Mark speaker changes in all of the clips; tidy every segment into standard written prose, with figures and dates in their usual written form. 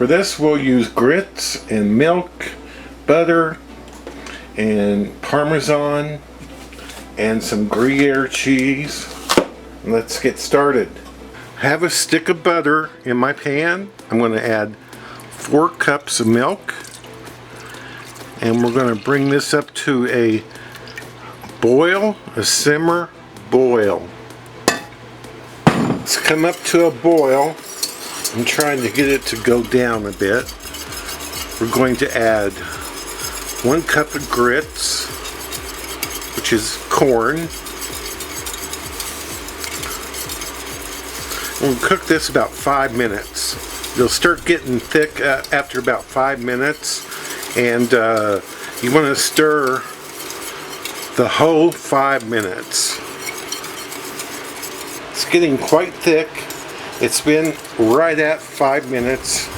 Speaker 1: For this we'll use grits and milk, butter, and Parmesan, and some Gruyère cheese. Let's get started. I have a stick of butter in my pan. I'm going to add 4 cups of milk, and we're going to bring this up to a boil, a simmer boil. It's come up to a boil. I'm trying to get it to go down a bit. We're going to add 1 cup of grits, which is corn. We'll cook this about 5 minutes. It'll start getting thick after about 5 minutes, and you want to stir the whole 5 minutes. It's getting quite thick. It's been right at 5 minutes.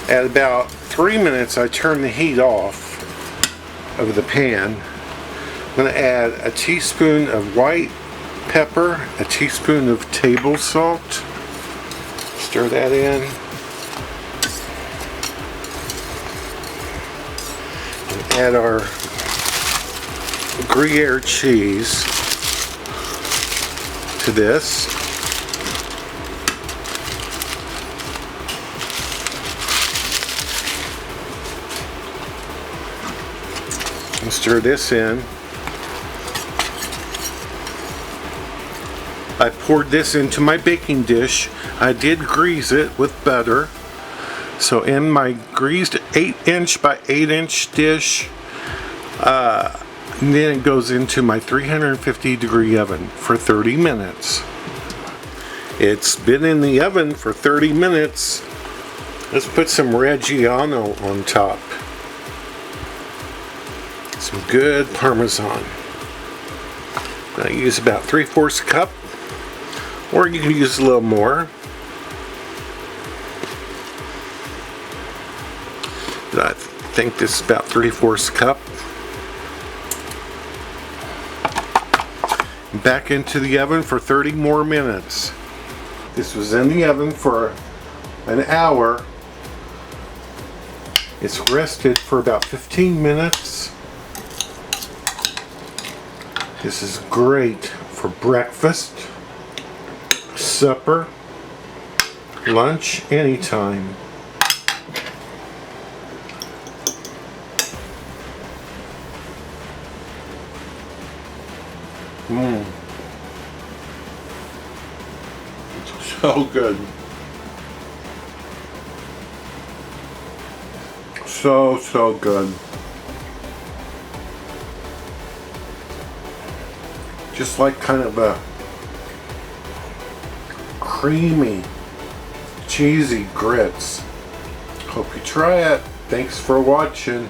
Speaker 1: At about 3 minutes, I turn the heat off of the pan. I'm going to add a teaspoon of white pepper, a teaspoon of table salt. Stir that in. And add our Gruyère cheese to this. And stir this in. I poured this into my baking dish. I did grease it with butter. So in my greased 8-inch by 8-inch dish, and then it goes into my 350-degree oven for 30 minutes. It's been in the oven for 30 minutes. Let's put some Reggiano on top. Some good Parmesan. I use about 3/4 cup, or you can use a little more. I think this is about 3/4 cup. Back into the oven for 30 more minutes. This was in the oven for an hour. It's rested for about 15 minutes. This is great for breakfast, supper, lunch, anytime. It's so good. So good. Just like kind of a creamy, cheesy grits. Hope you try it. Thanks for watching.